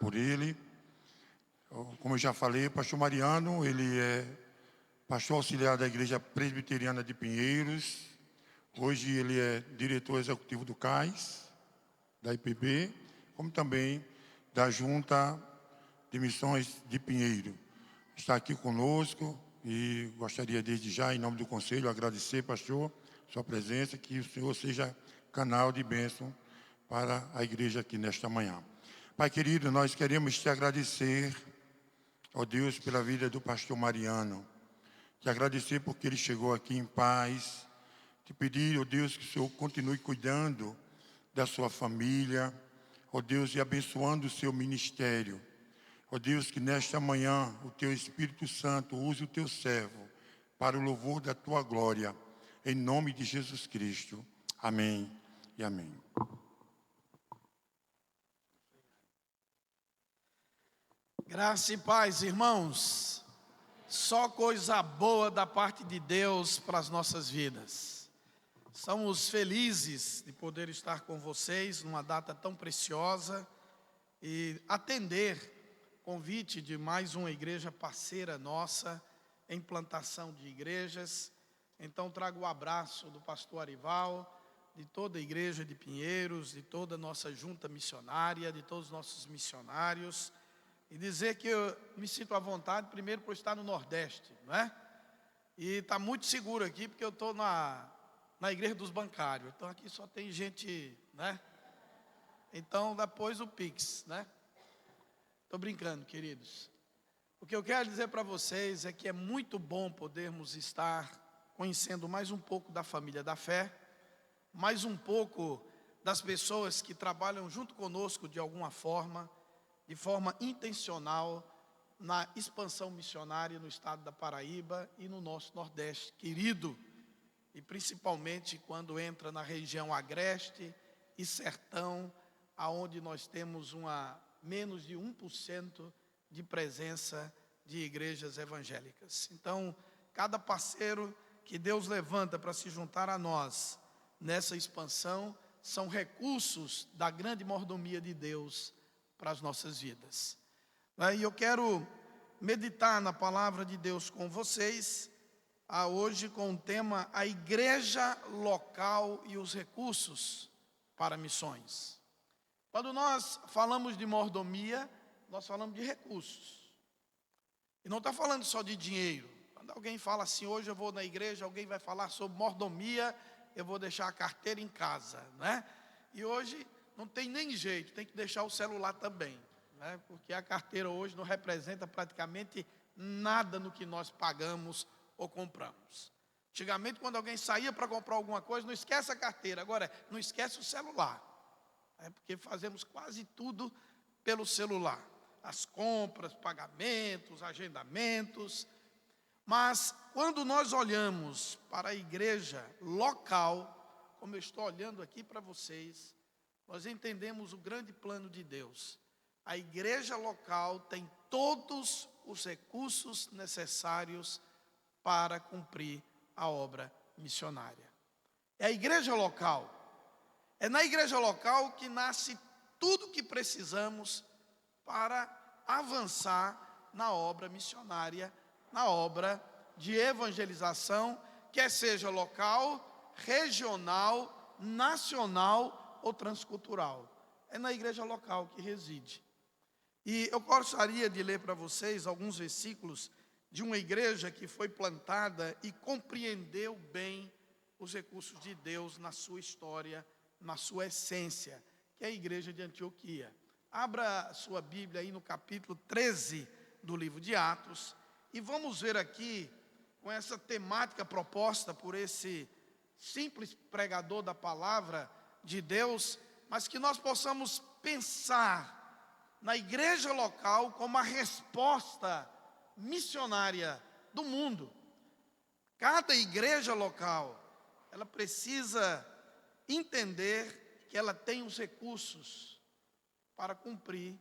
por ele. Como eu já falei, pastor Mariano, ele é pastor auxiliar da Igreja Presbiteriana de Pinheiros. Hoje ele é diretor executivo do CAIS, da IPB, como também da Junta de Missões de Pinheiro. Está aqui conosco e gostaria desde já, em nome do Conselho, agradecer, pastor, sua presença, que o Senhor seja canal de bênção para a igreja aqui nesta manhã. Pai querido, nós queremos te agradecer, ó Deus, pela vida do pastor Mariano. Te agradecer porque ele chegou aqui em paz. Te pedir, ó Deus, que o Senhor continue cuidando da sua família, ó Deus, e abençoando o seu ministério. Ó Deus, que nesta manhã o teu Espírito Santo use o teu servo para o louvor da tua glória. Em nome de Jesus Cristo. Amém e amém. Graça e paz, irmãos. Só coisa boa da parte de Deus para as nossas vidas. Estamos felizes de poder estar com vocês numa data tão preciosa e atender convite de mais uma igreja parceira nossa em plantação de igrejas. Então trago o abraço do pastor Arival, de toda a igreja de Pinheiros, de toda a nossa junta missionária, de todos os nossos missionários, e dizer que eu me sinto à vontade, primeiro por estar no Nordeste, não é? E está muito seguro aqui, porque eu estou na igreja dos bancários, então aqui só tem gente, né? Então depois o Pix, né? Estou brincando, queridos. O que eu quero dizer para vocês é que é muito bom podermos estar conhecendo mais um pouco da família da fé, mais um pouco das pessoas que trabalham junto conosco de alguma forma, de forma intencional, na expansão missionária no estado da Paraíba e no nosso Nordeste querido, e principalmente quando entra na região agreste e sertão, aonde nós temos menos de 1% de presença de igrejas evangélicas. Então, cada parceiro que Deus levanta para se juntar a nós nessa expansão são recursos da grande mordomia de Deus para as nossas vidas. E eu quero meditar na palavra de Deus com vocês, hoje com o tema a igreja local e os recursos para missões. Quando nós falamos de mordomia, nós falamos de recursos. E não está falando só de dinheiro. Quando alguém fala assim, hoje eu vou na igreja, alguém vai falar sobre mordomia, eu vou deixar a carteira em casa, né? E hoje não tem nem jeito, tem que deixar o celular também, né? Porque a carteira hoje não representa praticamente nada no que nós pagamos ou compramos. Antigamente, quando alguém saía para comprar alguma coisa, não esquece a carteira, agora não esquece o celular. Porque fazemos quase tudo pelo celular. As compras, pagamentos, agendamentos. Mas quando nós olhamos para a igreja local, como eu estou olhando aqui para vocês, nós entendemos o grande plano de Deus. A igreja local tem todos os recursos necessários para cumprir a obra missionária. É a igreja local. É na igreja local que nasce tudo o que precisamos para avançar na obra missionária, na obra de evangelização, quer seja local, regional, nacional ou transcultural. É na igreja local que reside. E eu gostaria de ler para vocês alguns versículos de uma igreja que foi plantada e compreendeu bem os recursos de Deus na sua história, na sua essência, que é a igreja de Antioquia. Abra sua Bíblia aí no capítulo 13 do livro de Atos, e vamos ver aqui, com essa temática proposta por esse simples pregador da palavra de Deus, mas que nós possamos pensar na igreja local como a resposta missionária do mundo. Cada igreja local, ela precisa entender que ela tem os recursos para cumprir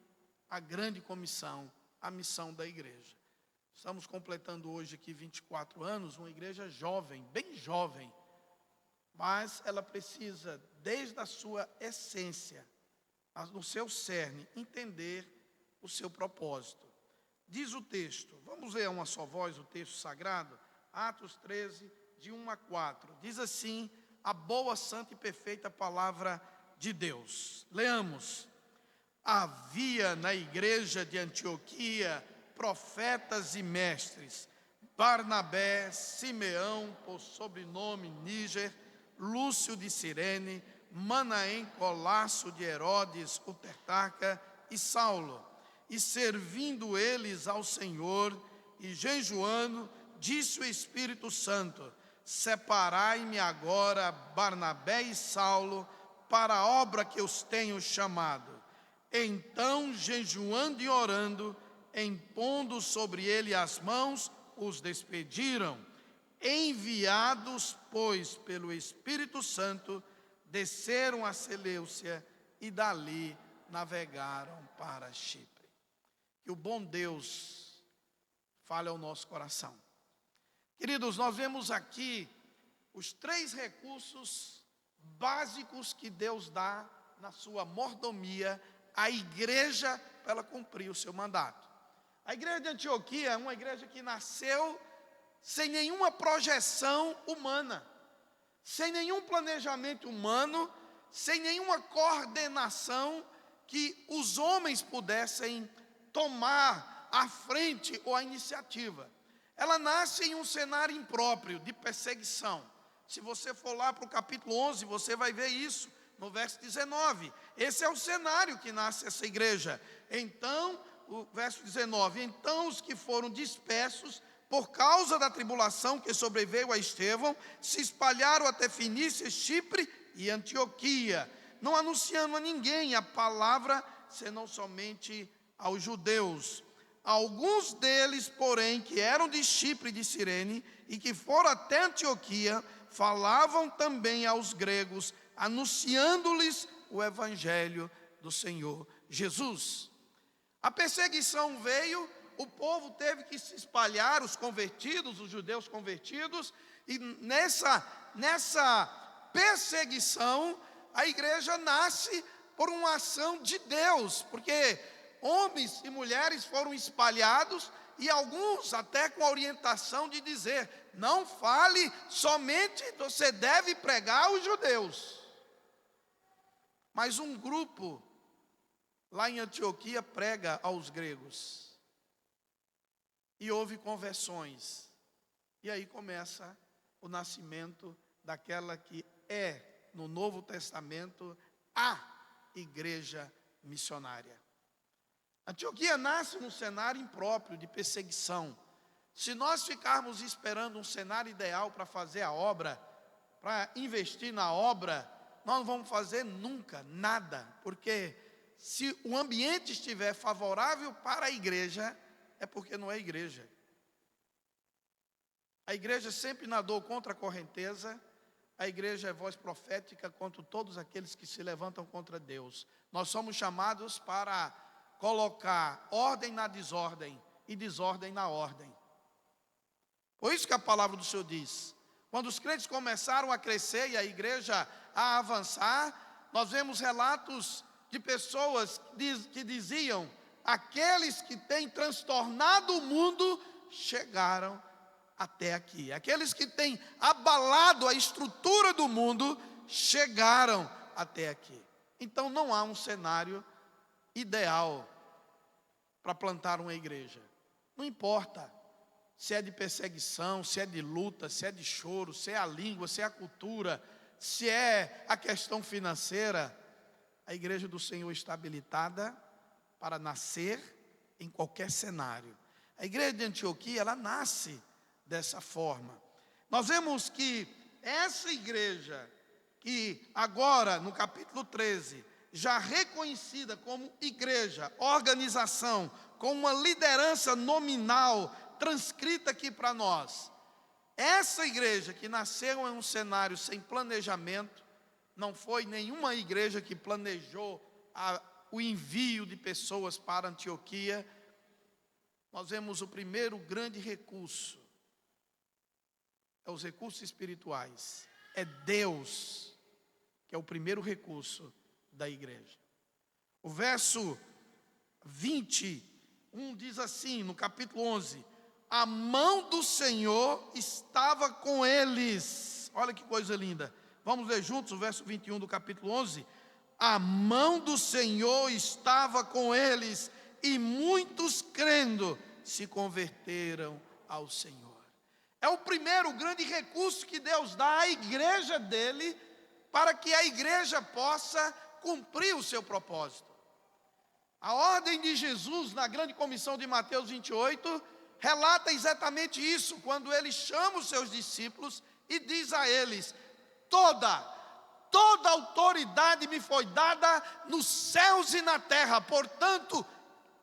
a grande comissão, a missão da igreja. Estamos completando hoje aqui 24 anos, uma igreja jovem, bem jovem, mas ela precisa, desde a sua essência, no seu cerne, entender o seu propósito. Diz o texto, vamos ler a uma só voz o texto sagrado? Atos 13, de 1 a 4. Diz assim, a boa, santa e perfeita palavra de Deus. Leamos. Havia na igreja de Antioquia profetas e mestres, Barnabé, Simeão, por sobrenome Níger, Lúcio de Cirene, Manaém, Colasso de Herodes, o tetrarca, e Saulo. E servindo eles ao Senhor e jejuando, disse o Espírito Santo, separai-me agora Barnabé e Saulo para a obra que os tenho chamado. Então, jejuando e orando, impondo sobre ele as mãos, os despediram. Enviados, pois, pelo Espírito Santo, desceram a Seleucia e dali navegaram para Chipre. Que o bom Deus fale ao nosso coração. Queridos, nós vemos aqui os 3 recursos básicos que Deus dá na sua mordomia à igreja para ela cumprir o seu mandato. A igreja de Antioquia é uma igreja que nasceu sem nenhuma projeção humana, sem nenhum planejamento humano, sem nenhuma coordenação que os homens pudessem tomar a frente ou a iniciativa. Ela nasce em um cenário impróprio de perseguição. Se você for lá para o capítulo 11, você vai ver isso, no verso 19. Esse é o cenário que nasce essa igreja. Então, o verso 19, então os que foram dispersos por causa da tribulação que sobreveio a Estevão, se espalharam até Fenícia, Chipre e Antioquia, não anunciando a ninguém a palavra, senão somente aos judeus. Alguns deles, porém, que eram de Chipre e de Cirene, e que foram até Antioquia, falavam também aos gregos, anunciando-lhes o evangelho do Senhor Jesus. A perseguição veio, o povo teve que se espalhar, os convertidos, os judeus convertidos, e nessa perseguição, a igreja nasce por uma ação de Deus, porque homens e mulheres foram espalhados, e alguns até com a orientação de dizer, não fale somente, você deve pregar aos judeus. Mas um grupo lá em Antioquia prega aos gregos. E houve conversões. E aí começa o nascimento daquela que é, no Novo Testamento, a igreja missionária. Antioquia nasce num cenário impróprio de perseguição. Se nós ficarmos esperando um cenário ideal para fazer a obra, para investir na obra, nós não vamos fazer nunca nada, porque se o ambiente estiver favorável para a igreja, é porque não é igreja. A igreja sempre nadou contra a correnteza, a igreja é voz profética contra todos aqueles que se levantam contra Deus. Nós somos chamados para colocar ordem na desordem e desordem na ordem. Por isso que a palavra do Senhor diz, quando os crentes começaram a crescer e a igreja a avançar, nós vemos relatos de pessoas que diziam, aqueles que têm transtornado o mundo chegaram até aqui. Aqueles que têm abalado a estrutura do mundo chegaram até aqui. Então não há um cenário ideal para plantar uma igreja. Não importa se é de perseguição, se é de luta, se é de choro, se é a língua, se é a cultura, se é a questão financeira. A igreja do Senhor está habilitada para nascer em qualquer cenário. A igreja de Antioquia, ela nasce dessa forma. Nós vemos que essa igreja, que agora no capítulo 13, já reconhecida como igreja, organização, com uma liderança nominal, transcrita aqui para nós. Essa igreja que nasceu em um cenário sem planejamento, não foi nenhuma igreja que planejou o envio de pessoas para Antioquia. Nós vemos o primeiro grande recurso, é os recursos espirituais. É Deus que é o primeiro recurso da igreja. O verso 21 diz assim, no capítulo 11: a mão do Senhor estava com eles. Olha que coisa linda. Vamos ler juntos o verso 21 do capítulo 11. A mão do Senhor estava com eles, e muitos, crendo, se converteram ao Senhor. É o primeiro grande recurso que Deus dá à igreja dele, para que a igreja possa cumprir o seu propósito. A ordem de Jesus, na grande comissão de Mateus 28, relata exatamente isso, quando ele chama os seus discípulos e diz a eles: toda autoridade me foi dada nos céus e na terra, portanto,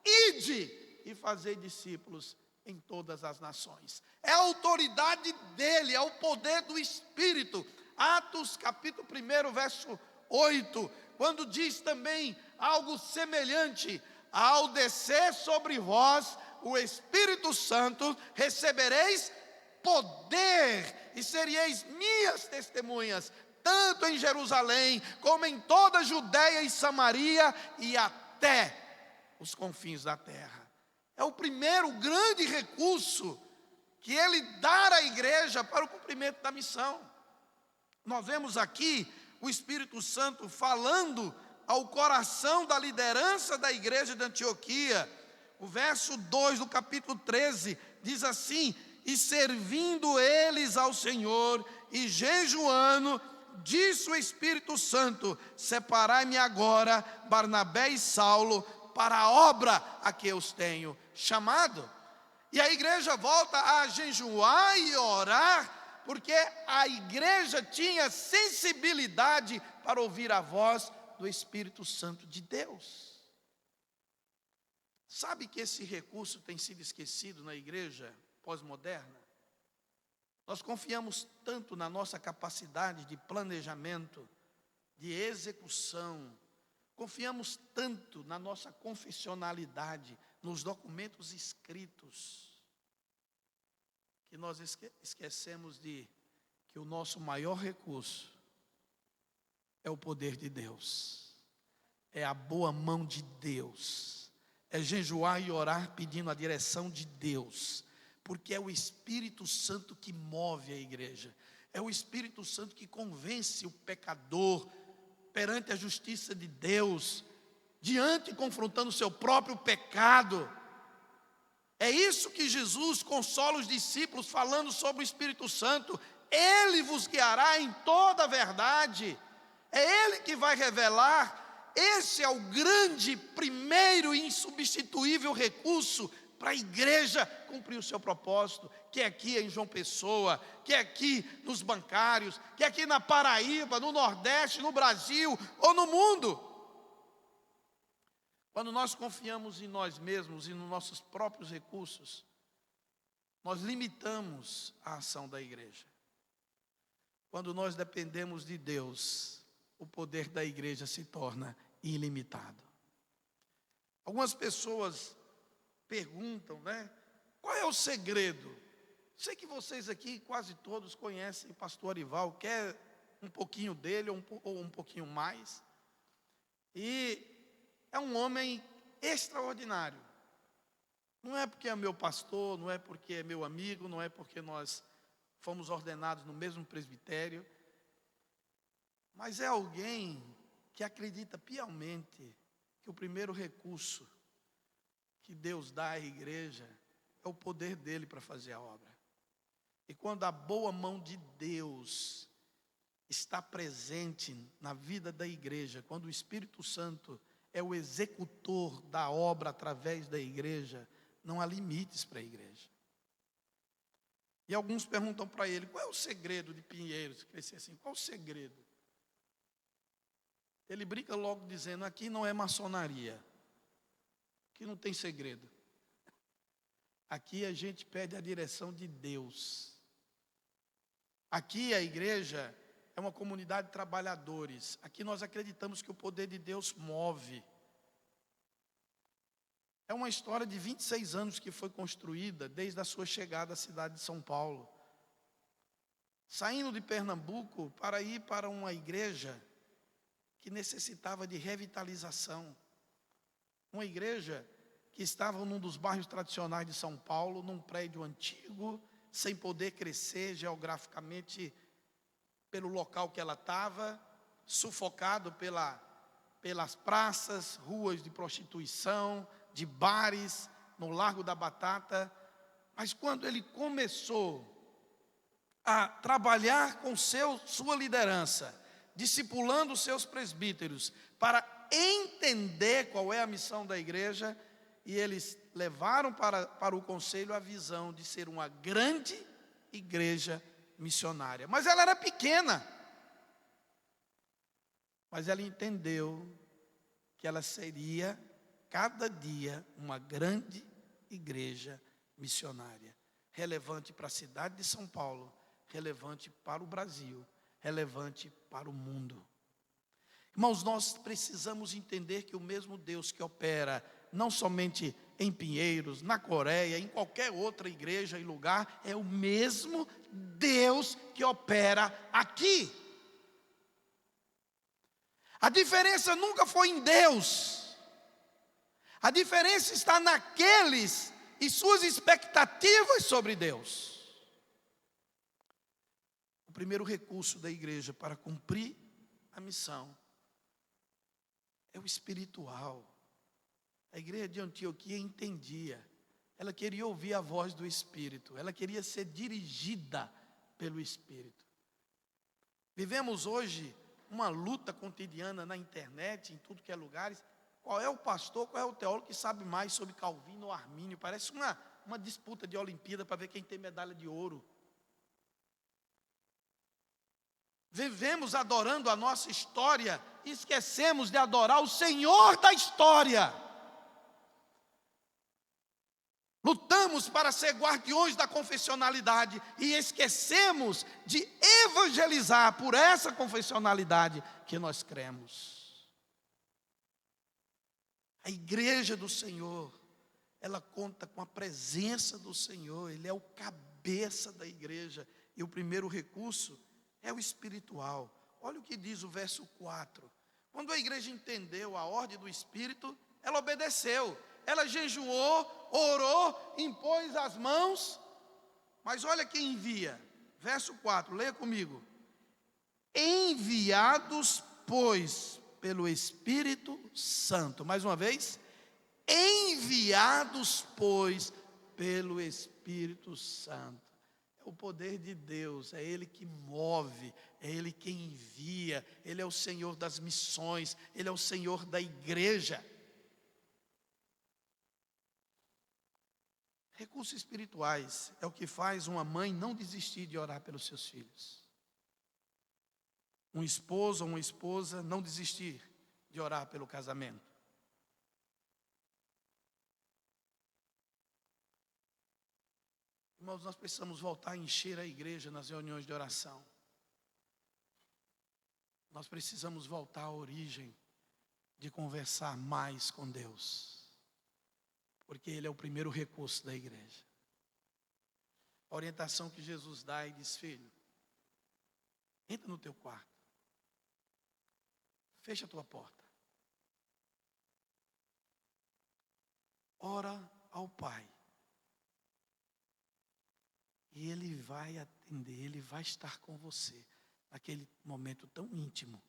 ide e fazei discípulos em todas as nações. É a autoridade dele, é o poder do Espírito. Atos capítulo 1, verso 8, quando diz também algo semelhante: ao descer sobre vós o Espírito Santo, recebereis poder, e sereis minhas testemunhas, tanto em Jerusalém, como em toda a Judéia e Samaria, e até os confins da terra. É o primeiro grande recurso que ele dá à igreja para o cumprimento da missão. Nós vemos aqui o Espírito Santo falando ao coração da liderança da igreja de Antioquia. O verso 2 do capítulo 13 diz assim: e servindo eles ao Senhor e jejuando, disse o Espírito Santo: separai-me agora Barnabé e Saulo para a obra a que eu os tenho chamado. E a igreja volta a jejuar e orar, porque a igreja tinha sensibilidade para ouvir a voz do Espírito Santo de Deus. Sabe que esse recurso tem sido esquecido na igreja pós-moderna? Nós confiamos tanto na nossa capacidade de planejamento, de execução, confiamos tanto na nossa confessionalidade, nos documentos escritos, que nós esquecemos de que o nosso maior recurso é o poder de Deus, é a boa mão de Deus, é jejuar e orar pedindo a direção de Deus, porque é o Espírito Santo que move a igreja, é o Espírito Santo que convence o pecador perante a justiça de Deus, diante confrontando o seu próprio pecado. É isso que Jesus consola os discípulos falando sobre o Espírito Santo: ele vos guiará em toda a verdade, é ele que vai revelar. Esse é o grande, primeiro e insubstituível recurso para a igreja cumprir o seu propósito, que é aqui em João Pessoa, que é aqui nos bancários, que é aqui na Paraíba, no Nordeste, no Brasil ou no mundo. Quando nós confiamos em nós mesmos e nos nossos próprios recursos, nós limitamos a ação da igreja. Quando nós dependemos de Deus, o poder da igreja se torna ilimitado. Algumas pessoas perguntam, qual é o segredo? Sei que vocês aqui quase todos conhecem o pastor Arival, quer um pouquinho dele ou um pouquinho mais. E é um homem extraordinário. Não é porque é meu pastor, não é porque é meu amigo, não é porque nós fomos ordenados no mesmo presbitério, mas é alguém que acredita piamente que o primeiro recurso que Deus dá à igreja é o poder dele para fazer a obra. E quando a boa mão de Deus está presente na vida da igreja, quando o Espírito Santo é o executor da obra através da igreja, não há limites para a igreja. E alguns perguntam para ele: qual é o segredo de Pinheiros crescer assim? Qual o segredo? Ele brinca logo dizendo: aqui não é maçonaria, aqui não tem segredo. Aqui a gente pede a direção de Deus. Aqui a igreja é uma comunidade de trabalhadores. Aqui nós acreditamos que o poder de Deus move. É uma história de 26 anos que foi construída desde a sua chegada à cidade de São Paulo. Saindo de Pernambuco para ir para uma igreja que necessitava de revitalização. Uma igreja que estavam num dos bairros tradicionais de São Paulo, num prédio antigo, sem poder crescer geograficamente pelo local que ela estava, sufocado pelas praças, ruas de prostituição, de bares, no Largo da Batata. Mas quando ele começou a trabalhar com sua liderança, discipulando os seus presbíteros, para entender qual é a missão da igreja, e eles levaram para o conselho a visão de ser uma grande igreja missionária. Mas ela era pequena. Mas ela entendeu que ela seria, cada dia, uma grande igreja missionária. Relevante para a cidade de São Paulo, relevante para o Brasil, relevante para o mundo. Irmãos, nós precisamos entender que o mesmo Deus que opera não somente em Pinheiros, na Coreia, em qualquer outra igreja e lugar, é o mesmo Deus que opera aqui. A diferença nunca foi em Deus. A diferença está naqueles e suas expectativas sobre Deus. O primeiro recurso da igreja para cumprir a missão é o espiritual. A igreja de Antioquia entendia. Ela queria ouvir a voz do Espírito. Ela queria ser dirigida pelo Espírito. Vivemos hoje uma luta cotidiana na internet, em tudo que é lugares. Qual é o pastor, qual é o teólogo que sabe mais sobre Calvino ou Armínio? Parece uma disputa de Olimpíada para ver quem tem medalha de ouro. Vivemos adorando a nossa história e esquecemos de adorar o Senhor da história. Lutamos para ser guardiões da confessionalidade e esquecemos de evangelizar por essa confessionalidade que nós cremos. A igreja do Senhor, ela conta com a presença do Senhor, Ele é o cabeça da igreja. E o primeiro recurso é o espiritual. Olha o que diz o verso 4. Quando a igreja entendeu a ordem do Espírito, ela obedeceu. Ela jejuou, orou, impôs as mãos. Mas olha quem envia. Verso 4, leia comigo. Enviados, pois, pelo Espírito Santo. Mais uma vez. Enviados, pois, pelo Espírito Santo. É o poder de Deus, é Ele que move, é Ele quem envia. Ele é o Senhor das missões, Ele é o Senhor da igreja. Recursos espirituais é o que faz uma mãe não desistir de orar pelos seus filhos. Um esposo ou uma esposa não desistir de orar pelo casamento. Irmãos, nós precisamos voltar a encher a igreja nas reuniões de oração. Nós precisamos voltar à origem de conversar mais com Deus. Porque Ele é o primeiro recurso da igreja. A orientação que Jesus dá e diz: filho, entra no teu quarto. Fecha a tua porta. Ora ao Pai. E Ele vai atender, Ele vai estar com você naquele momento tão íntimo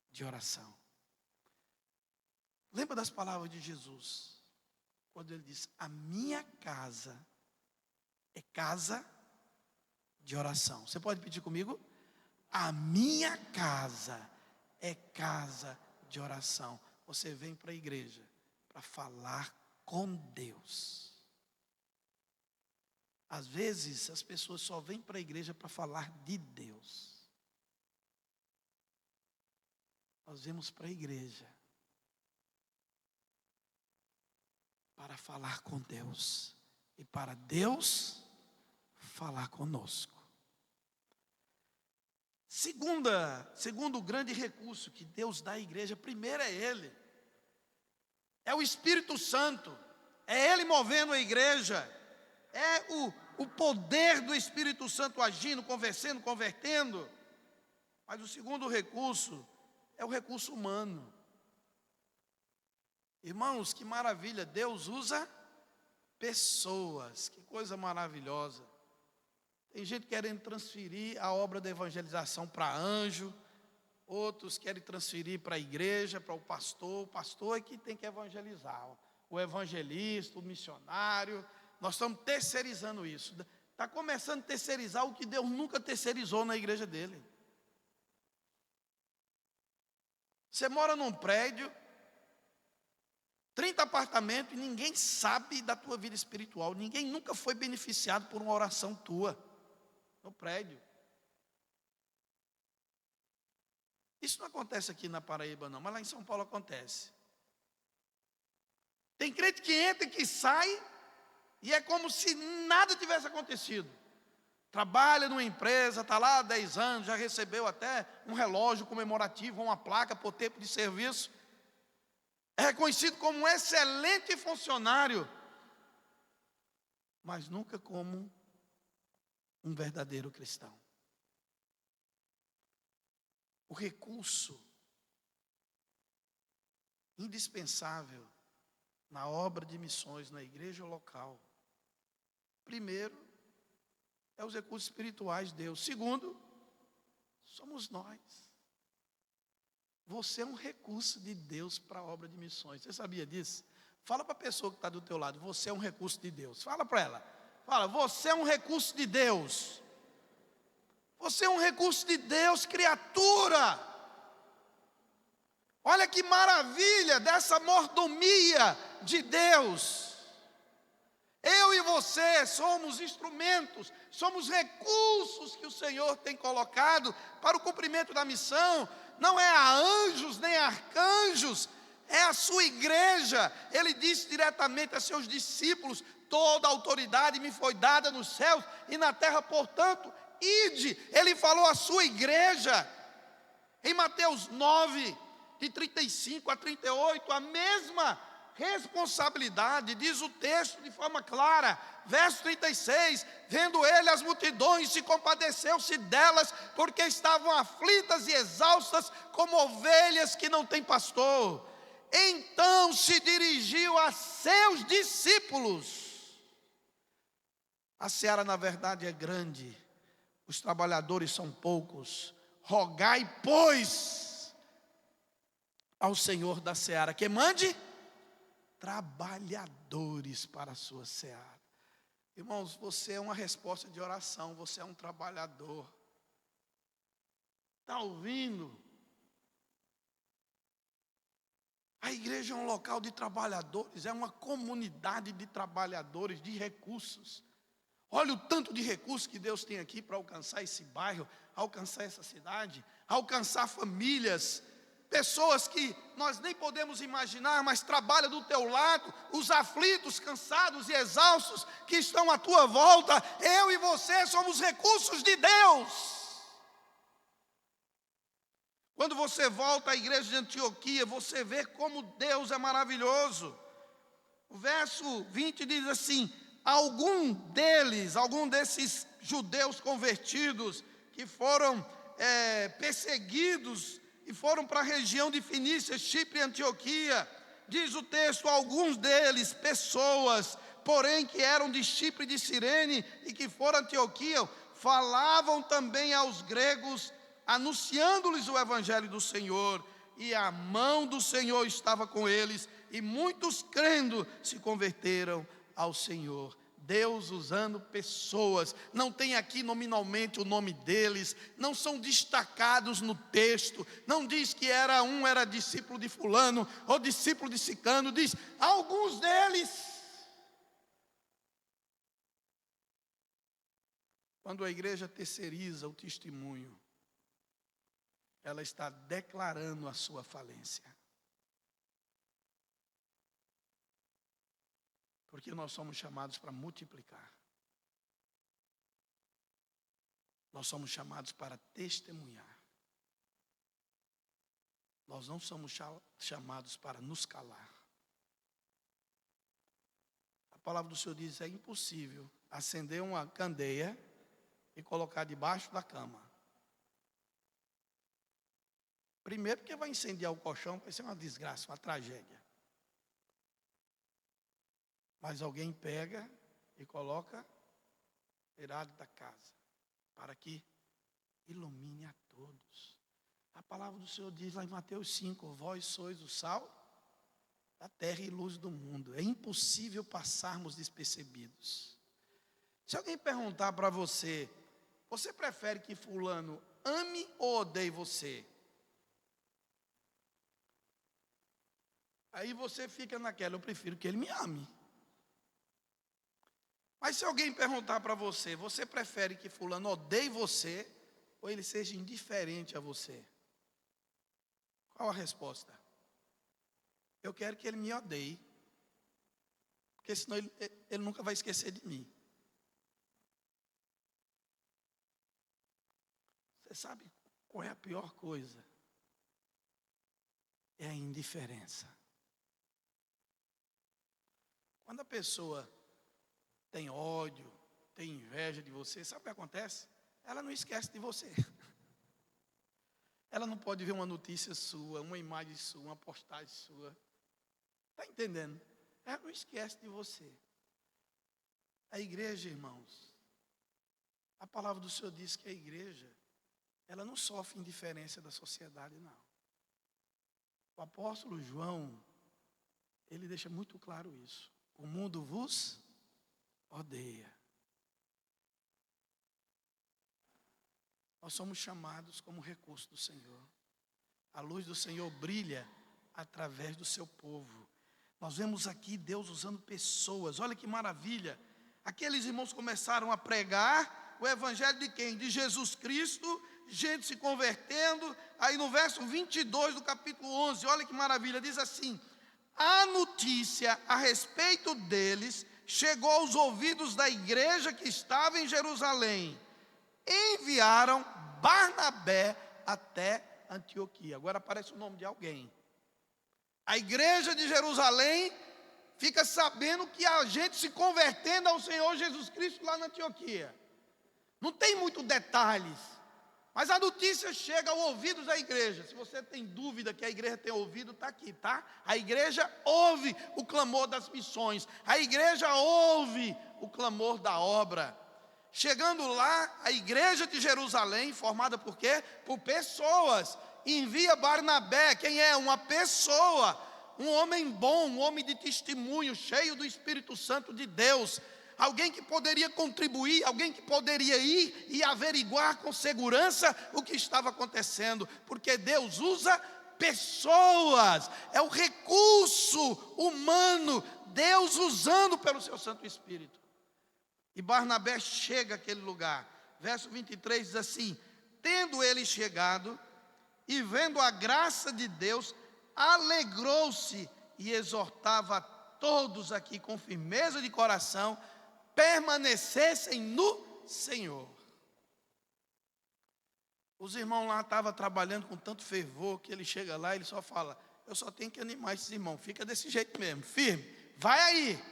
de oração. Lembra das palavras de Jesus? Quando Ele diz: a minha casa é casa de oração. Você pode pedir comigo? A minha casa é casa de oração. Você vem para a igreja para falar com Deus. Às vezes as pessoas só vêm para a igreja para falar de Deus. Nós vemos para a igreja para falar com Deus e para Deus falar conosco. Segundo o grande recurso que Deus dá à igreja, primeiro é Ele. É o Espírito Santo. É Ele movendo a igreja. É o poder do Espírito Santo agindo, convertendo. Mas o segundo recurso é o recurso humano. Irmãos, que maravilha, Deus usa pessoas, que coisa maravilhosa. Tem gente querendo transferir a obra da evangelização para anjo, outros querem transferir para a igreja, para o pastor é que tem que evangelizar, o evangelista, o missionário, nós estamos terceirizando isso, está começando a terceirizar o que Deus nunca terceirizou na igreja dele. Você mora num prédio, 30 apartamentos, e ninguém sabe da tua vida espiritual. Ninguém nunca foi beneficiado por uma oração tua no prédio. Isso não acontece aqui na Paraíba não, mas lá em São Paulo acontece. Tem crente que entra e que sai, e é como se nada tivesse acontecido. Trabalha numa empresa, está lá há 10 anos, já recebeu até um relógio comemorativo, uma placa por tempo de serviço. É reconhecido como um excelente funcionário, mas nunca como um verdadeiro cristão. O recurso indispensável na obra de missões na igreja local, primeiro, é os recursos espirituais de Deus. Segundo, somos nós. Você é um recurso de Deus para a obra de missões. Você sabia disso? Fala para a pessoa que está do teu lado, você é um recurso de Deus. Fala para ela. Fala, você é um recurso de Deus. Você é um recurso de Deus, criatura. Olha que maravilha dessa mordomia de Deus. Eu e você somos instrumentos, somos recursos que o Senhor tem colocado para o cumprimento da missão. Não é a anjos nem a arcanjos, é a sua igreja. Ele disse diretamente a seus discípulos: toda a autoridade me foi dada nos céus e na terra, portanto, ide. Ele falou à sua igreja, em Mateus 9, de 35 a 38, a mesma responsabilidade, diz o texto de forma clara, verso 36, vendo ele as multidões, se compadeceu-se delas, porque estavam aflitas e exaustas, como ovelhas que não têm pastor. Então se dirigiu a seus discípulos: a seara na verdade é grande, os trabalhadores são poucos, rogai, pois, ao Senhor da seara que mande trabalhadores para a sua seara. Irmãos, você é uma resposta de oração, você é um trabalhador. Está ouvindo? A igreja é um local de trabalhadores, é uma comunidade de trabalhadores, de recursos. Olha o tanto de recursos que Deus tem aqui para alcançar esse bairro, alcançar essa cidade, alcançar famílias, pessoas que nós nem podemos imaginar, mas trabalham do teu lado, os aflitos, cansados e exaustos que estão à tua volta. Eu e você somos recursos de Deus. Quando você volta à igreja de Antioquia, você vê como Deus é maravilhoso. O verso 20 diz assim: algum desses judeus convertidos que foram perseguidos e foram para a região de Fenícia, Chipre e Antioquia, diz o texto, alguns deles, pessoas, porém que eram de Chipre e de Cirene e que foram a Antioquia, falavam também aos gregos, anunciando-lhes o evangelho do Senhor, e a mão do Senhor estava com eles, e muitos crendo se converteram ao Senhor. Deus usando pessoas, não tem aqui nominalmente o nome deles, não são destacados no texto, não diz que era discípulo de fulano, ou discípulo de ciclano, diz alguns deles. Quando a igreja terceiriza o testemunho, ela está declarando a sua falência. Porque nós somos chamados para multiplicar. Nós somos chamados para testemunhar. Nós não somos chamados para nos calar. A palavra do Senhor diz: é impossível acender uma candeia e colocar debaixo da cama. Primeiro porque vai incendiar o colchão, vai ser uma desgraça, uma tragédia. Mas alguém pega e coloca beirado da casa, para que ilumine a todos. A palavra do Senhor diz lá em Mateus 5, vós sois o sal da terra e luz do mundo. É impossível passarmos despercebidos. Se alguém perguntar para você, você prefere que fulano ame ou odeie você? Aí você fica naquela, eu prefiro que ele me ame. Mas se alguém perguntar para você, você prefere que fulano odeie você ou ele seja indiferente a você? Qual a resposta? Eu quero que ele me odeie, porque senão ele nunca vai esquecer de mim. Você sabe qual é a pior coisa? É a indiferença. Quando a pessoa tem ódio, tem inveja de você, sabe o que acontece? Ela não esquece de você. Ela não pode ver uma notícia sua, uma imagem sua, uma postagem sua. Está entendendo? Ela não esquece de você. A igreja, irmãos, a palavra do Senhor diz que a igreja, ela não sofre indiferença da sociedade, não. O apóstolo João, ele deixa muito claro isso. O mundo vos odeia. Nós somos chamados como recurso do Senhor. A luz do Senhor brilha através do seu povo. Nós vemos aqui Deus usando pessoas. Olha que maravilha. Aqueles irmãos começaram a pregar o evangelho de quem? De Jesus Cristo, gente se convertendo. Aí no verso 22 do capítulo 11, olha que maravilha, diz assim: a notícia a respeito deles chegou aos ouvidos da igreja que estava em Jerusalém. Enviaram Barnabé até Antioquia. Agora aparece o nome de alguém. A igreja de Jerusalém fica sabendo que há gente se convertendo ao Senhor Jesus Cristo lá na Antioquia. Não tem muitos detalhes, mas a notícia chega aos ouvidos da igreja. Se você tem dúvida que a igreja tem ouvido, está aqui, tá? A igreja ouve o clamor das missões. A igreja ouve o clamor da obra. Chegando lá, a igreja de Jerusalém, formada por quê? Por pessoas. Envia Barnabé. Quem é? Uma pessoa. Um homem bom, um homem de testemunho, cheio do Espírito Santo de Deus. Alguém que poderia contribuir, alguém que poderia ir e averiguar com segurança o que estava acontecendo, porque Deus usa pessoas, é o recurso humano, Deus usando pelo seu Santo Espírito. E Barnabé chega àquele lugar, verso 23 diz assim: tendo ele chegado e vendo a graça de Deus, alegrou-se e exortava a todos aqui com firmeza de coração, permanecessem no Senhor. Os irmãos lá estavam trabalhando com tanto fervor que ele chega lá e ele só fala: eu só tenho que animar esses irmãos, fica desse jeito mesmo, firme, vai aí,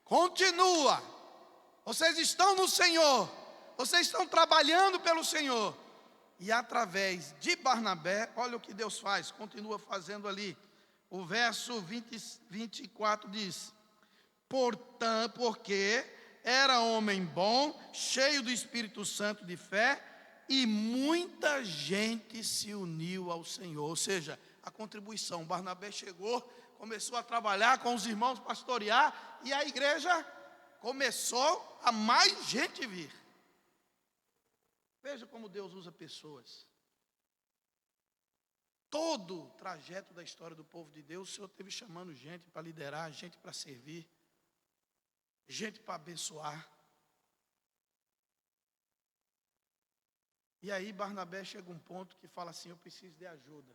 continua, vocês estão no Senhor, vocês estão trabalhando pelo Senhor. E através de Barnabé, olha o que Deus faz, continua fazendo ali. O verso 24 diz: portanto, porque era homem bom, cheio do Espírito Santo de fé, e muita gente se uniu ao Senhor. Ou seja, a contribuição. Barnabé chegou, começou a trabalhar com os irmãos, pastorear, e a igreja começou a mais gente vir. Veja como Deus usa pessoas. Todo o trajeto da história do povo de Deus, o Senhor esteve chamando gente para liderar, gente para servir, gente para abençoar. E aí Barnabé chega a um ponto que fala assim: eu preciso de ajuda.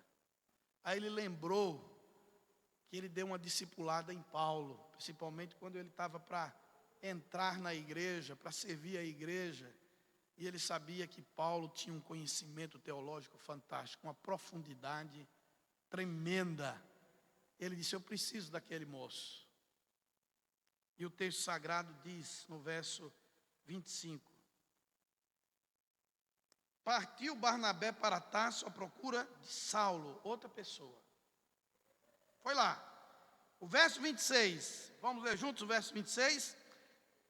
Aí ele lembrou que ele deu uma discipulada em Paulo, principalmente quando ele estava para entrar na igreja, para servir a igreja. E ele sabia que Paulo tinha um conhecimento teológico fantástico, uma profundidade tremenda. Ele disse: eu preciso daquele moço. E o texto sagrado diz no verso 25: partiu Barnabé para Tarso à procura de Saulo, outra pessoa. Foi lá. O verso 26, vamos ler juntos o verso 26?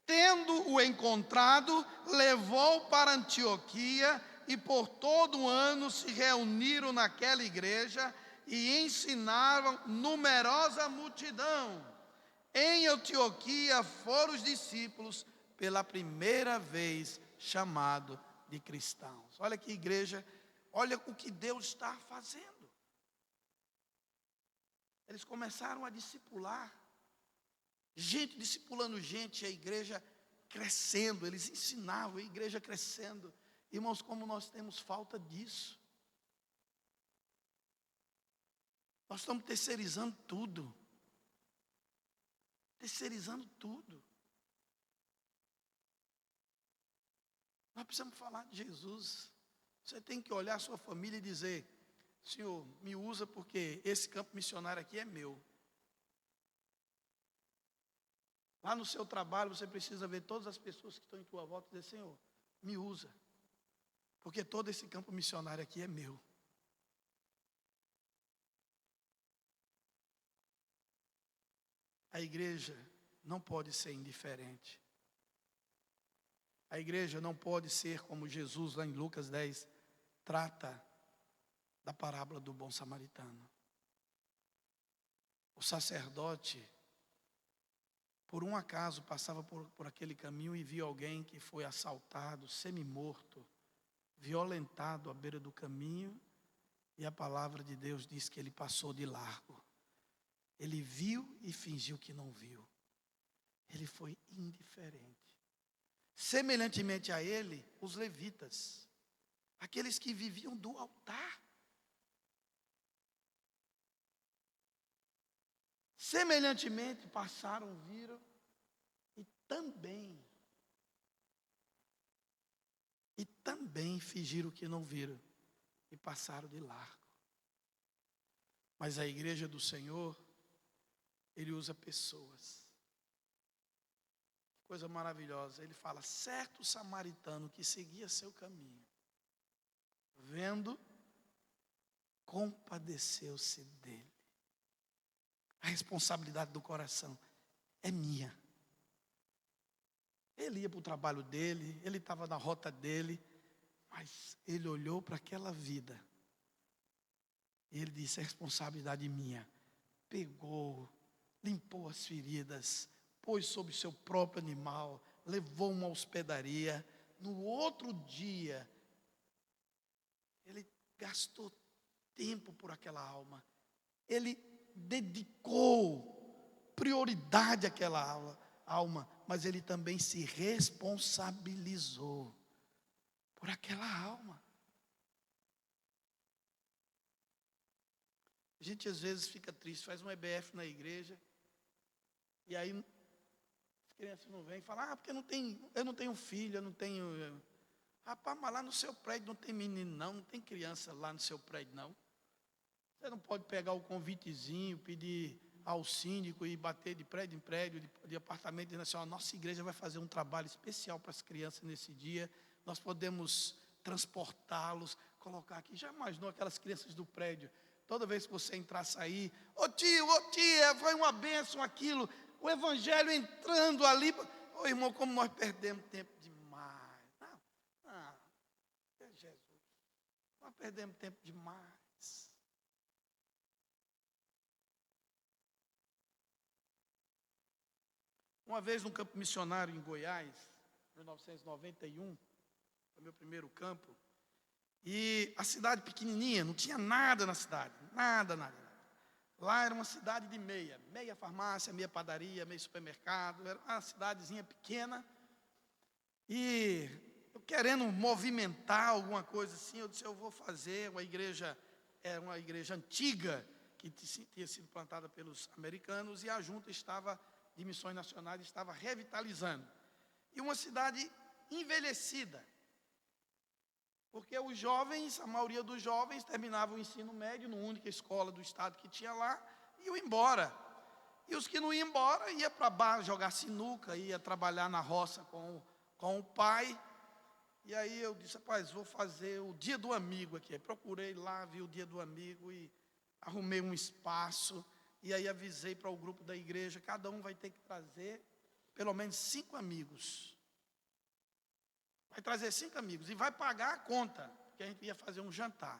Tendo-o encontrado, levou para Antioquia, e por todo o ano se reuniram naquela igreja e ensinavam numerosa multidão. Em Antioquia foram os discípulos pela primeira vez chamados de cristãos. Olha que igreja, olha o que Deus está fazendo. Eles começaram a discipular, gente discipulando gente, a igreja crescendo, eles ensinavam, a igreja crescendo. Irmãos, como nós temos falta disso. Nós estamos terceirizando tudo. Terceirizando tudo. Nós precisamos falar de Jesus. Você tem que olhar a sua família e dizer: Senhor, me usa porque esse campo missionário aqui é meu. Lá no seu trabalho você precisa ver todas as pessoas que estão em tua volta e dizer: Senhor, me usa. Porque todo esse campo missionário aqui é meu. A igreja não pode ser indiferente. A igreja não pode ser como Jesus, lá em Lucas 10, trata da parábola do bom samaritano. O sacerdote, por um acaso, passava por aquele caminho e viu alguém que foi assaltado, semi-morto, violentado à beira do caminho, e a palavra de Deus diz que ele passou de largo. Ele viu e fingiu que não viu. Ele foi indiferente. Semelhantemente a ele, os levitas, aqueles que viviam do altar. Semelhantemente passaram, viram e também fingiram que não viram e passaram de largo. Mas a igreja do Senhor, Ele usa pessoas. Coisa maravilhosa. Ele fala: certo samaritano que seguia seu caminho, vendo, compadeceu-se dele. A responsabilidade do coração é minha. Ele ia para o trabalho dele, ele estava na rota dele, mas ele olhou para aquela vida e ele disse: é responsabilidade minha. Pegou, limpou as feridas, pôs sobre seu próprio animal, levou uma hospedaria. No outro dia, ele gastou tempo por aquela alma. Ele dedicou prioridade àquela alma, mas ele também se responsabilizou por aquela alma. A gente às vezes fica triste, faz um EBF na igreja, e aí as crianças não vêm e falam: porque eu não tenho filho, eu não tenho... Rapaz, mas lá no seu prédio não tem menino não tem criança lá no seu prédio não. Você não pode pegar o convitezinho, pedir ao síndico e bater de prédio em prédio, de apartamento, e dizer assim: nossa igreja vai fazer um trabalho especial para as crianças nesse dia, nós podemos transportá-los, colocar aqui. Já imaginou aquelas crianças do prédio, toda vez que você entrar, sair: ô tia, foi uma bênção aquilo, o evangelho entrando ali. Ô irmão, como nós perdemos tempo demais. Não, é Jesus, nós perdemos tempo demais. Uma vez num campo missionário em Goiás, em 1991, foi meu primeiro campo, e a cidade pequenininha, não tinha nada na cidade, nada. Lá era uma cidade de meia farmácia, meia padaria, meio supermercado, era uma cidadezinha pequena, e eu querendo movimentar alguma coisa assim, eu disse: eu vou fazer uma igreja, era uma igreja antiga, que tinha sido plantada pelos americanos, e a junta de missões nacionais estava revitalizando. E uma cidade envelhecida, porque os jovens, a maioria dos jovens terminavam o ensino médio numa única escola do estado que tinha lá, e iam embora. E os que não iam embora, ia para bar jogar sinuca, ia trabalhar na roça com o pai. E aí eu disse: rapaz, vou fazer o dia do amigo aqui. Aí procurei lá, vi o dia do amigo e arrumei um espaço. E aí avisei para o grupo da igreja, cada um vai ter que trazer pelo menos 5 amigos. Vai trazer 5 amigos e vai pagar a conta, porque a gente ia fazer um jantar.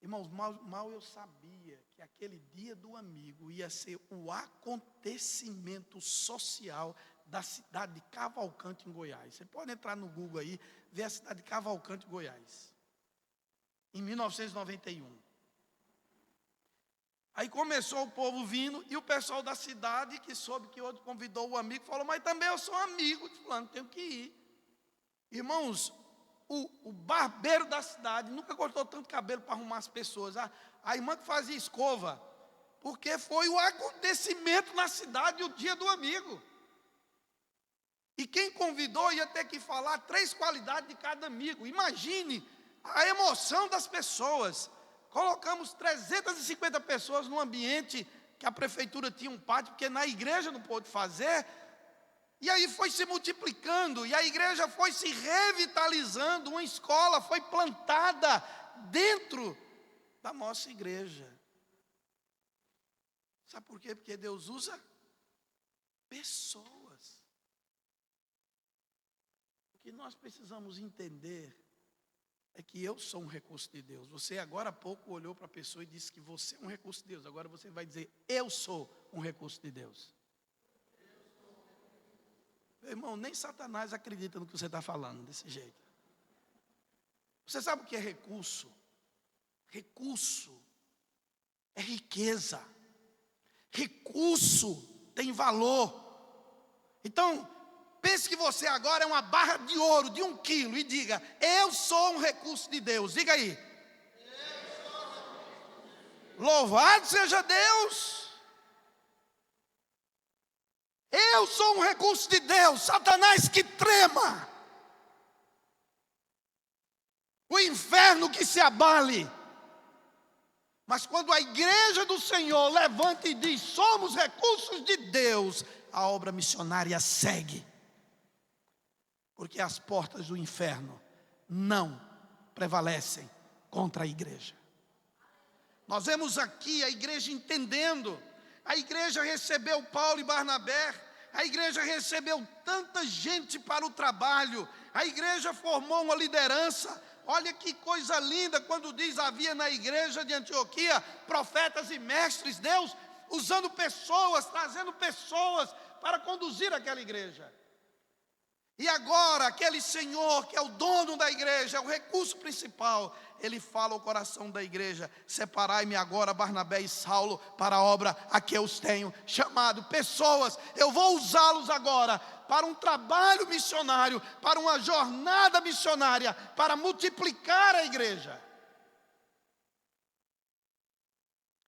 Irmãos, mal eu sabia que aquele dia do amigo ia ser o acontecimento social da cidade de Cavalcante, em Goiás. Você pode entrar no Google aí, ver a cidade de Cavalcante, Goiás, em 1991. Aí começou o povo vindo, e o pessoal da cidade, que soube que outro convidou o amigo, falou, mas também eu sou amigo de fulano, tenho que ir. Irmãos, o barbeiro da cidade nunca cortou tanto cabelo para arrumar as pessoas. A irmã que fazia escova, porque foi o acontecimento na cidade, o dia do amigo. E quem convidou ia ter que falar 3 qualidades de cada amigo. Imagine a emoção das pessoas. Colocamos 350 pessoas num ambiente que a prefeitura tinha um pátio, porque na igreja não pôde fazer. E aí foi se multiplicando, e a igreja foi se revitalizando, uma escola foi plantada dentro da nossa igreja. Sabe por quê? Porque Deus usa pessoas. O que nós precisamos entender é que eu sou um recurso de Deus. Você agora há pouco olhou para a pessoa e disse que você é um recurso de Deus. Agora você vai dizer, eu sou um recurso de Deus. Meu irmão, nem Satanás acredita no que você está falando desse jeito. Você sabe o que é recurso? Recurso é riqueza. Recurso tem valor. Então, pense que você agora é uma barra de ouro de 1 quilo e diga, eu sou um recurso de Deus. Diga aí. Louvado seja Deus. Eu sou um recurso de Deus. Satanás que trema. O inferno que se abale. Mas quando a igreja do Senhor levanta e diz, somos recursos de Deus, a obra missionária segue. Porque as portas do inferno não prevalecem contra a igreja. Nós vemos aqui a igreja entendendo. A igreja recebeu Paulo e Barnabé, a igreja recebeu tanta gente para o trabalho, a igreja formou uma liderança. Olha que coisa linda quando diz, havia na igreja de Antioquia profetas e mestres, Deus usando pessoas, trazendo pessoas para conduzir aquela igreja. E agora, aquele Senhor que é o dono da igreja, é o recurso principal, ele fala ao coração da igreja, separai-me agora Barnabé e Saulo para a obra a que eu os tenho chamado. Pessoas, eu vou usá-los agora para um trabalho missionário, para uma jornada missionária, para multiplicar a igreja.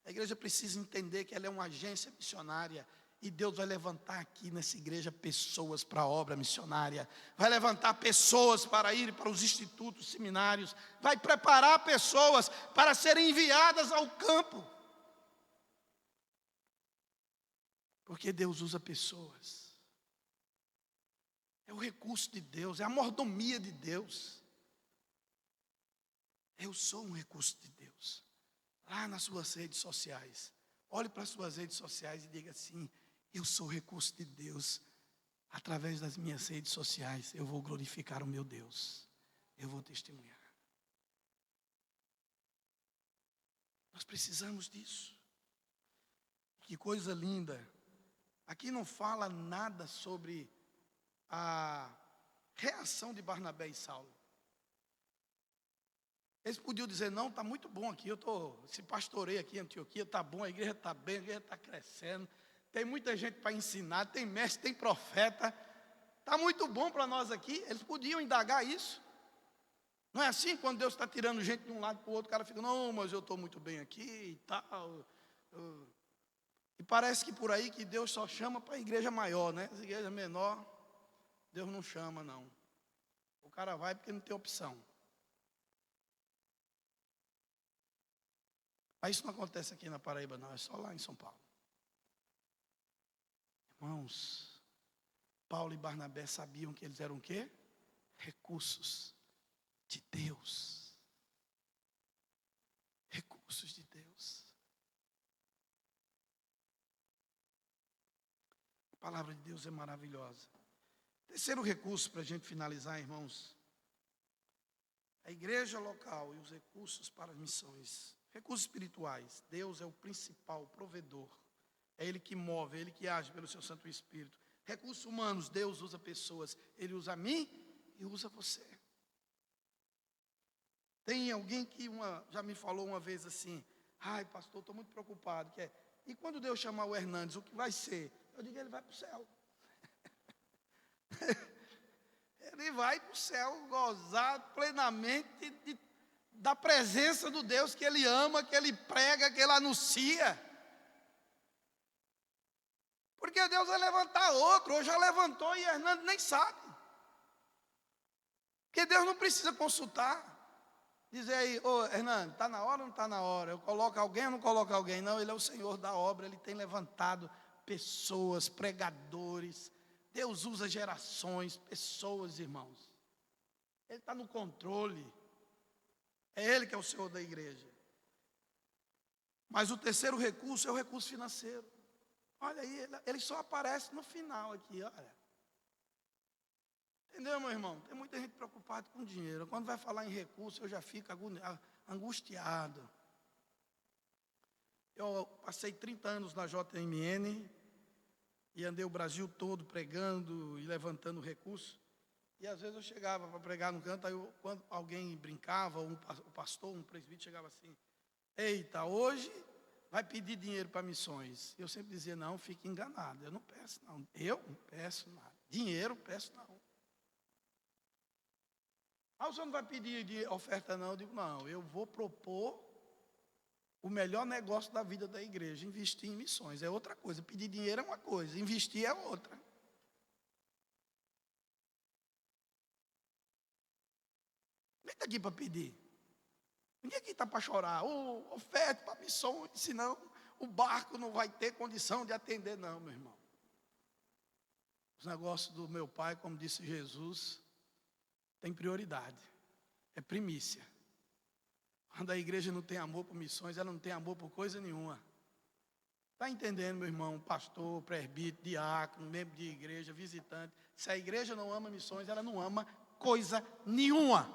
A igreja precisa entender que ela é uma agência missionária. E Deus vai levantar aqui nessa igreja pessoas para a obra missionária. Vai levantar pessoas para ir para os institutos, seminários. Vai preparar pessoas para serem enviadas ao campo. Porque Deus usa pessoas. É o recurso de Deus, é a mordomia de Deus. Eu sou um recurso de Deus. Lá nas suas redes sociais. Olhe para as suas redes sociais e diga assim, eu sou recurso de Deus. Através das minhas redes sociais, eu vou glorificar o meu Deus. Eu vou testemunhar. Nós precisamos disso. Que coisa linda. Aqui não fala nada sobre a reação de Barnabé e Saulo. Eles podiam dizer, não, está muito bom aqui, se pastorei aqui em Antioquia, está bom, a igreja está bem, a igreja está crescendo. Tem muita gente para ensinar, tem mestre, tem profeta. Está muito bom para nós aqui. Eles podiam indagar isso. Não é assim, quando Deus está tirando gente de um lado para o outro, o cara fica, não, mas eu estou muito bem aqui e tal. E parece que por aí que Deus só chama para a igreja maior, né? As igrejas menor, Deus não chama, não. O cara vai porque não tem opção. Mas isso não acontece aqui na Paraíba, não. É só lá em São Paulo. Irmãos, Paulo e Barnabé sabiam que eles eram o quê? Recursos de Deus. Recursos de Deus. palavra de Deus é maravilhosa. Terceiro recurso para a gente finalizar, irmãos. A igreja local e os recursos para as missões. Recursos espirituais. Deus é o principal provedor. É Ele que move, é Ele que age pelo seu Santo Espírito. Recursos humanos, Deus usa pessoas. Ele usa a mim e usa você. Tem alguém que já me falou uma vez assim: ai, pastor, estou muito preocupado. E quando Deus chamar o Hernandes, o que vai ser? Eu digo, ele vai para o céu. Ele vai para o céu gozar plenamente da presença do Deus que ele ama, que ele prega, que ele anuncia. Porque Deus vai levantar outro, ou já levantou e Hernandes nem sabe. Porque Deus não precisa consultar. Dizer aí, ô Hernandes, está na hora ou não está na hora? Eu coloco alguém ou não coloco alguém? Não, Ele é o Senhor da obra, Ele tem levantado pessoas, pregadores. Deus usa gerações, pessoas, irmãos. Ele está no controle. É Ele que é o Senhor da igreja. Mas o terceiro recurso é o recurso financeiro. Olha aí, ele só aparece no final aqui, olha. Entendeu, meu irmão? Tem muita gente preocupada com dinheiro. Quando vai falar em recurso, eu já fico angustiado. Eu passei 30 anos na JMN e andei o Brasil todo pregando e levantando recursos. E às vezes eu chegava para pregar no canto, aí quando alguém brincava, o pastor, um presbítero chegava assim: eita, hoje vai pedir dinheiro para missões. Eu sempre dizia: não, fique enganado, eu não peço não. Eu não peço nada. Dinheiro, peço não. Ah, o senhor não vai pedir oferta não? Eu digo, não, eu vou propor o melhor negócio da vida da igreja, investir em missões. É outra coisa, pedir dinheiro é uma coisa, investir é outra. Ninguém está aqui para pedir. Ninguém aqui está para chorar. Oferta para missões, senão o barco não vai ter condição de atender, não, meu irmão. Os negócios do meu pai, como disse Jesus, tem prioridade, é primícia. Quando a igreja não tem amor por missões, ela não tem amor por coisa nenhuma. Está entendendo, meu irmão? Pastor, presbítero, diácono, membro de igreja, visitante. Se a igreja não ama missões, ela não ama coisa nenhuma.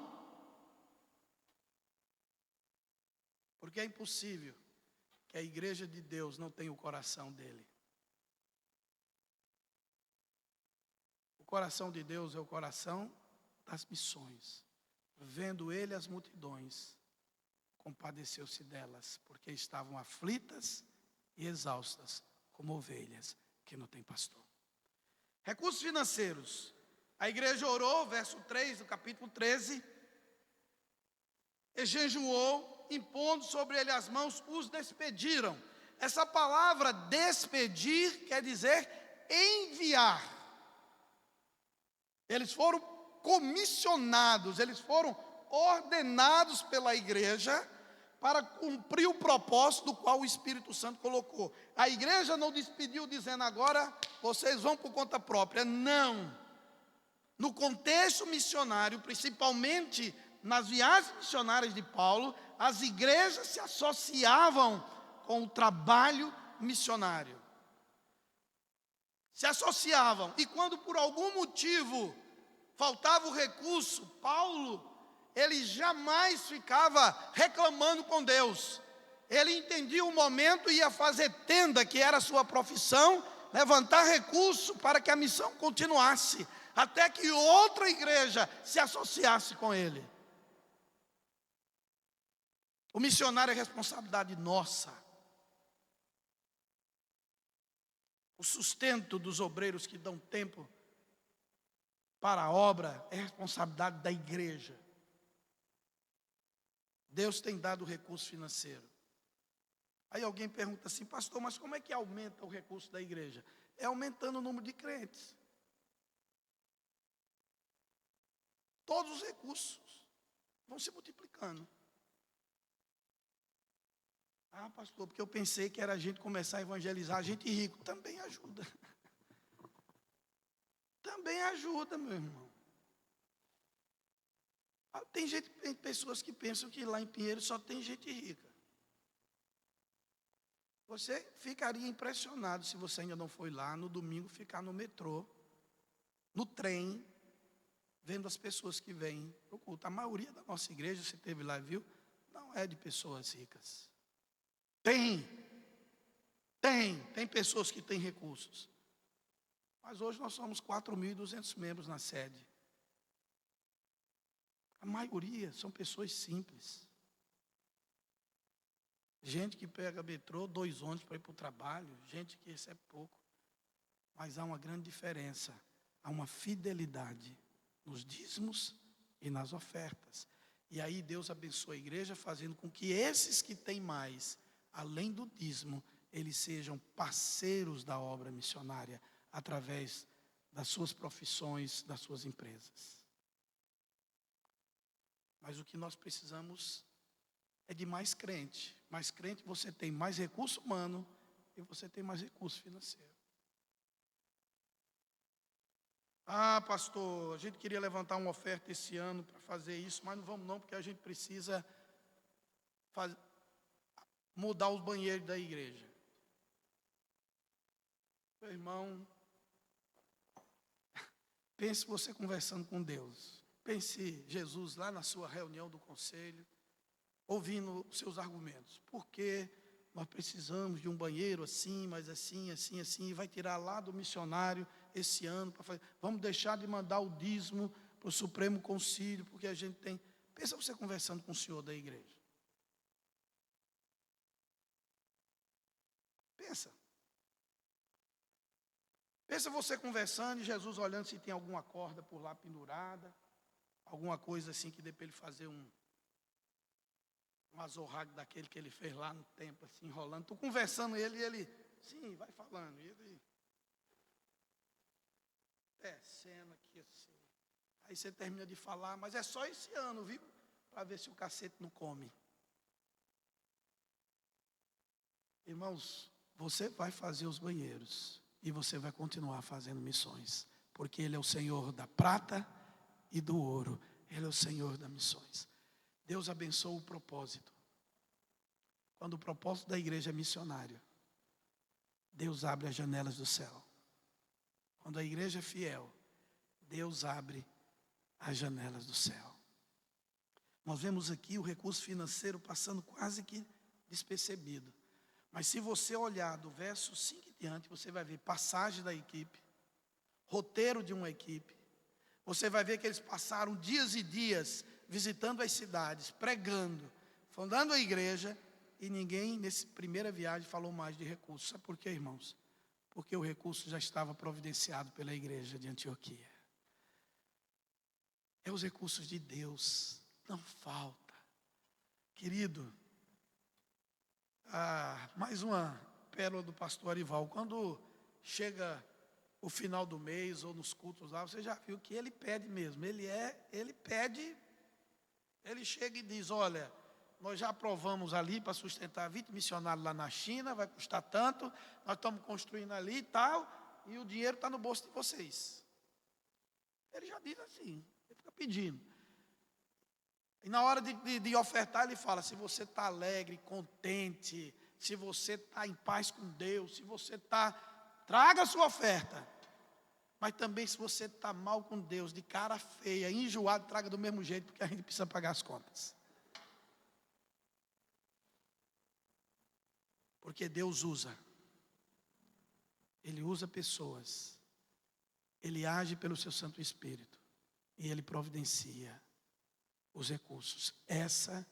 Porque é impossível que a igreja de Deus não tenha o coração dele. O coração de Deus é o coração das missões. Vendo ele as multidões, compadeceu-se delas, porque estavam aflitas e exaustas, como ovelhas que não têm pastor. Recursos financeiros. A igreja orou, verso 3 do capítulo 13, e jejuou, impondo sobre ele as mãos, os despediram. Essa palavra despedir quer dizer enviar. Eles foram comissionados, eles foram ordenados pela igreja para cumprir o propósito do qual o Espírito Santo colocou. A igreja não despediu dizendo agora vocês vão por conta própria. Não. No contexto missionário, principalmente nas viagens missionárias de Paulo, as igrejas se associavam com o trabalho missionário. Se associavam. E quando por algum motivo faltava o recurso, Paulo, ele jamais ficava reclamando com Deus. Ele entendia o momento e ia fazer tenda, que era a sua profissão, levantar recurso para que a missão continuasse, até que outra igreja se associasse com ele. O missionário é responsabilidade nossa. O sustento dos obreiros que dão tempo para a obra é responsabilidade da igreja. Deus tem dado recurso financeiro. Aí alguém pergunta assim: pastor, mas como é que aumenta o recurso da igreja? É aumentando o número de crentes. Todos os recursos vão se multiplicando. Ah, pastor, porque eu pensei que era a gente começar a evangelizar, gente rico. Também ajuda. Também ajuda, meu irmão. Tem pessoas que pensam que lá em Pinheiro só tem gente rica. Você ficaria impressionado se você ainda não foi lá no domingo ficar no metrô, no trem, vendo as pessoas que vêm para o culto. A maioria da nossa igreja, você esteve lá e viu, não é de pessoas ricas. Tem pessoas que têm recursos. Mas hoje nós somos 4.200 membros na sede. A maioria são pessoas simples. Gente que pega metrô, 2 ônibus para ir para o trabalho, gente que recebe pouco. Mas há uma grande diferença, há uma fidelidade nos dízimos e nas ofertas. E aí Deus abençoa a igreja, fazendo com que esses que têm mais, além do dízimo, eles sejam parceiros da obra missionária, através das suas profissões, das suas empresas. Mas o que nós precisamos é de mais crente. Mais crente, você tem mais recurso humano e você tem mais recurso financeiro. Ah, pastor, a gente queria levantar uma oferta esse ano para fazer isso, mas não vamos não, porque a gente precisa mudar os banheiros da igreja. Meu irmão, pense você conversando com Deus. Pense Jesus lá na sua reunião do conselho, ouvindo os seus argumentos. Por que nós precisamos de um banheiro assim, mas assim, assim, assim, e vai tirar lá do missionário esse ano para fazer. Vamos deixar de mandar o dízimo para o Supremo Concílio, porque a gente tem. Pensa você conversando com o senhor da igreja. Pensa. Pensa você conversando e Jesus olhando se tem alguma corda por lá pendurada, alguma coisa assim que dê para ele fazer um azorrague daquele que ele fez lá no templo, assim, enrolando. Estou conversando e ele, sim, vai falando. E ele, descendo aqui assim. Aí você termina de falar, mas é só esse ano, viu? Para ver se o cacete não come. Irmãos, você vai fazer os banheiros e você vai continuar fazendo missões, porque Ele é o Senhor da prata e do ouro. Ele é o Senhor das missões. Deus abençoa o propósito. Quando o propósito da igreja é missionário, Deus abre as janelas do céu. Quando a igreja é fiel, Deus abre as janelas do céu. Nós vemos aqui o recurso financeiro passando quase que despercebido. Mas se você olhar do verso 5 em diante, você vai ver passagem da equipe, roteiro de uma equipe. Você vai ver que eles passaram dias e dias visitando as cidades, pregando, fundando a igreja, e ninguém nessa primeira viagem falou mais de recursos. Sabe por quê, irmãos? Porque o recurso já estava providenciado pela igreja de Antioquia. É os recursos de Deus, não falta. Querido, mais uma pérola do pastor Arival. Quando chega o final do mês ou nos cultos lá, você já viu que ele pede mesmo. Ele pede, ele chega e diz: olha, nós já aprovamos ali para sustentar 20 missionários lá na China, vai custar tanto, nós estamos construindo ali e tal, e o dinheiro está no bolso de vocês. Ele já diz assim, ele fica pedindo. E na hora de ofertar, ele fala: se você está alegre, contente, se você está em paz com Deus, se você está, traga a sua oferta. Mas também se você está mal com Deus, de cara feia, enjoado, traga do mesmo jeito, porque a gente precisa pagar as contas. Porque Deus usa. Ele usa pessoas. Ele age pelo seu Santo Espírito. E Ele providencia os recursos. Essa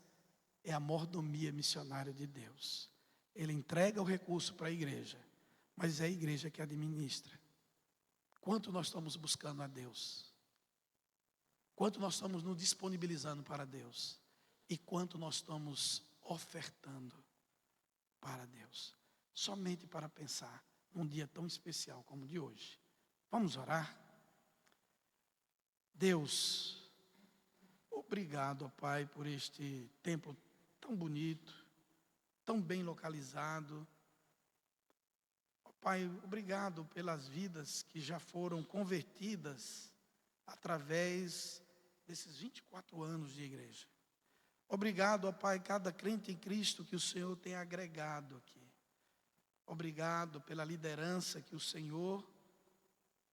é a mordomia missionária de Deus. Ele entrega o recurso para a igreja, mas é a igreja que administra. Quanto nós estamos buscando a Deus? Quanto nós estamos nos disponibilizando para Deus? E quanto nós estamos ofertando para Deus? Somente para pensar num dia tão especial como o de hoje. Vamos orar? Deus, obrigado, ó Pai, por este templo tão bonito, tão bem localizado. Ó Pai, obrigado pelas vidas que já foram convertidas através desses 24 anos de igreja. Obrigado, ó Pai, cada crente em Cristo que o Senhor tem agregado aqui. Obrigado pela liderança que o Senhor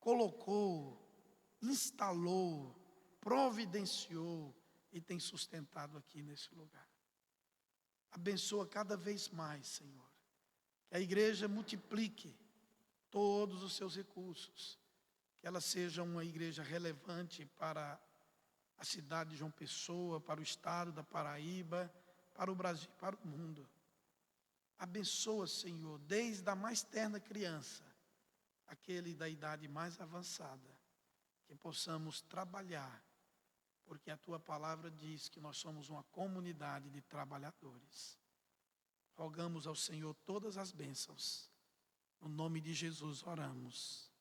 colocou, instalou, providenciou e tem sustentado aqui nesse lugar. Abençoa cada vez mais, Senhor. Que a igreja multiplique todos os seus recursos. Que ela seja uma igreja relevante para a cidade de João Pessoa, para o estado da Paraíba, para o Brasil, para o mundo. Abençoa, Senhor, desde a mais terna criança, aquele da idade mais avançada, que possamos trabalhar, porque a Tua palavra diz que nós somos uma comunidade de trabalhadores. Rogamos ao Senhor todas as bênçãos. No nome de Jesus oramos.